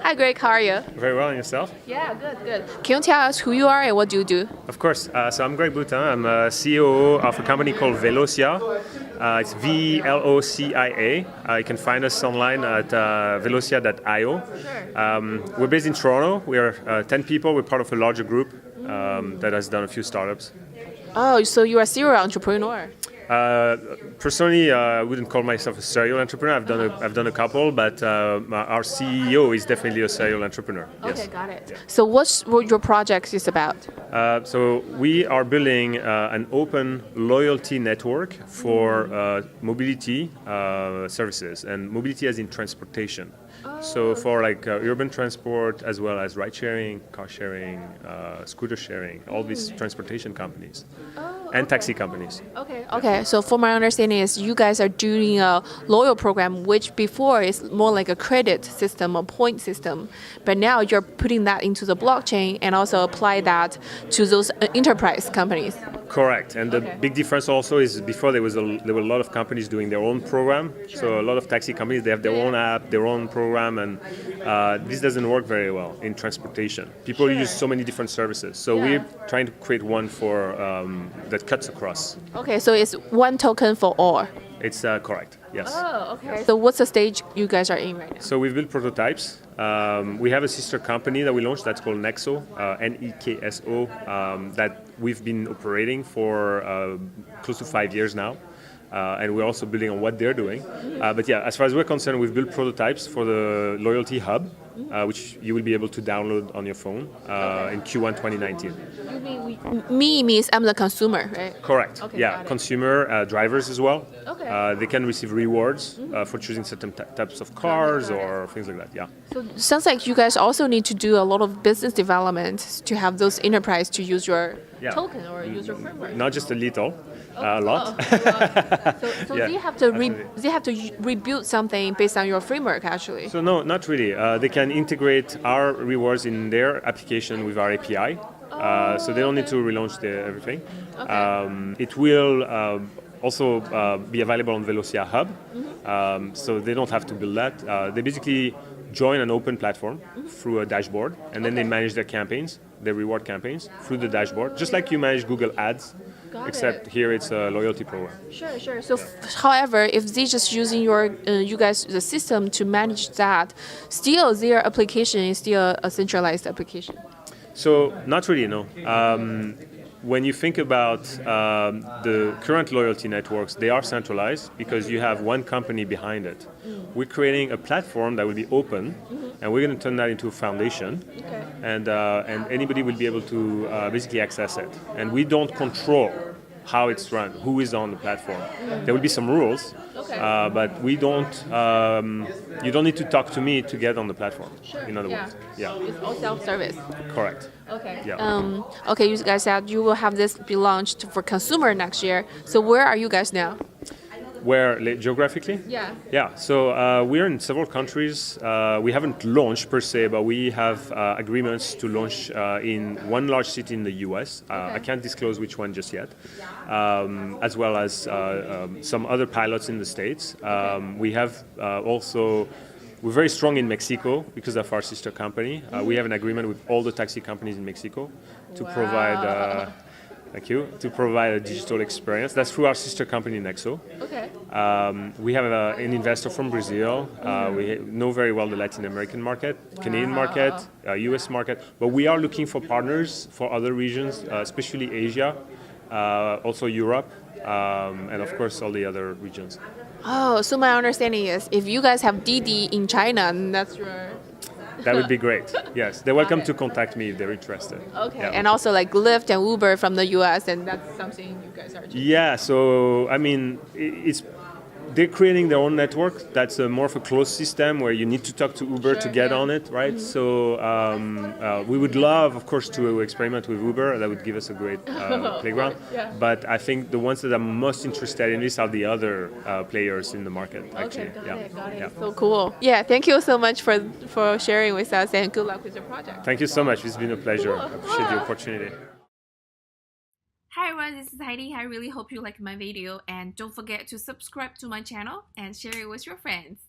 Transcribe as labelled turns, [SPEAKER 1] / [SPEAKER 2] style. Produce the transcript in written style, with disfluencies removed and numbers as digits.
[SPEAKER 1] Hi Greg, how are you?
[SPEAKER 2] Very well, and yourself?
[SPEAKER 1] Yeah, good. Can you tell us who you are and what do you do?
[SPEAKER 2] Of course. So I'm Greg Boutin. I'm a CEO of a company called Velocia. It's Velocia. You can find us online at velocia.io.
[SPEAKER 1] Sure.
[SPEAKER 2] We're based in Toronto. We are 10 people. We're part of a larger group that has done a few startups.
[SPEAKER 1] Oh, so you are a serial entrepreneur?
[SPEAKER 2] Personally, I wouldn't call myself a serial entrepreneur. I've done a couple, but our CEO is definitely a serial entrepreneur. Yes.
[SPEAKER 1] Okay, got it. So what your project is about?
[SPEAKER 2] So we are building an open loyalty network for mobility services, and mobility as in transportation. So for like urban transport as well as ride sharing, car sharing, scooter sharing, all these transportation companies and taxi companies.
[SPEAKER 1] Okay. So for my understanding is you guys are doing a loyal program, which before is more like a credit system, a point system, but now you're putting that into the blockchain and also apply that to those enterprise companies.
[SPEAKER 2] Correct, and the big difference also is before there were a lot of companies doing their own program. Sure. So a lot of taxi companies, they have their own app, their own program, and this doesn't work very well in transportation. People use so many different services, so we're trying to create one for that cuts across.
[SPEAKER 1] Okay, so it's one token for all.
[SPEAKER 2] It's correct, yes.
[SPEAKER 1] Oh, okay. So what's the stage you guys are in right now?
[SPEAKER 2] So we've built prototypes. We have a sister company that we launched that's called Nexo, Nekso, that we've been operating for close to 5 years now. And we're also building on what they're doing. But yeah, as far as we're concerned, we've built prototypes for the Loyalty Hub, which you will be able to download on your phone in Q1 2019.
[SPEAKER 1] You mean me means I'm the consumer, right?
[SPEAKER 2] Correct.
[SPEAKER 1] Okay,
[SPEAKER 2] yeah, consumer, drivers as well.
[SPEAKER 1] Okay.
[SPEAKER 2] They can receive rewards for choosing certain types of cars or things like that. Yeah.
[SPEAKER 1] So it sounds like you guys also need to do a lot of business development to have those enterprise to use your token or use your framework.
[SPEAKER 2] Not just a little. A lot.
[SPEAKER 1] So they have to rebuild something based on your framework, actually.
[SPEAKER 2] So no, not really. They can integrate our rewards in their application with our API. So they don't need to relaunch everything. It will also be available on Velocia Hub. So they don't have to build that. They basically join an open platform through a dashboard, and then they manage their campaigns, their reward campaigns, through the dashboard, just like you manage Google Ads. Except here it's a loyalty program.
[SPEAKER 1] Sure. So, however, if they just using you guys the system to manage that, still their application is still a centralized application.
[SPEAKER 2] So not really, no. When you think about the current loyalty networks, they are centralized because you have one company behind it. We're creating a platform that will be open, and we're going to turn that into a foundation, and anybody will be able to basically access it. And we don't control how it's run, who is on the platform. There will be some rules, but we don't. You don't need to talk to me to get on the platform. In other words,
[SPEAKER 1] it's all self-service.
[SPEAKER 2] Correct.
[SPEAKER 1] Okay.
[SPEAKER 2] Yeah.
[SPEAKER 1] Okay. You guys said you will have this be launched for consumer next year. So where are you guys now?
[SPEAKER 2] Where geographically? Yeah. So we're in several countries. We haven't launched per se, but we have agreements to launch in one large city in the U.S. I can't disclose which one just yet, as well as some other pilots in the States. We have also. We're very strong in Mexico because of our sister company. We have an agreement with all the taxi companies in Mexico to provide. Thank you. To provide a digital experience. That's through our sister company, Nexo.
[SPEAKER 1] Okay.
[SPEAKER 2] We have an investor from Brazil. We know very well the Latin American market, Canadian market, US market, but we are looking for partners for other regions, especially Asia, also Europe, and of course all the other regions.
[SPEAKER 1] Oh, so my understanding is if you guys have Didi in China, then that's your...
[SPEAKER 2] That would be great. Yes, they're welcome to contact me if they're interested.
[SPEAKER 1] Okay, and also like Lyft and Uber from the US, and that's something you guys are doing.
[SPEAKER 2] Yeah, so I mean, they're creating their own network. That's more of a closed system where you need to talk to Uber to get on it, right? So we would love, of course, to experiment with Uber. That would give us a great playground. But I think the ones that I'm most interested in this are the other players in the market, actually.
[SPEAKER 1] Got it. So cool. Yeah, thank you so much for sharing with us, and good luck with your project.
[SPEAKER 2] Thank you so much. It's been a pleasure. I appreciate the opportunity.
[SPEAKER 1] Hi everyone, this is Heidi. I really hope you like my video, and don't forget to subscribe to my channel and share it with your friends.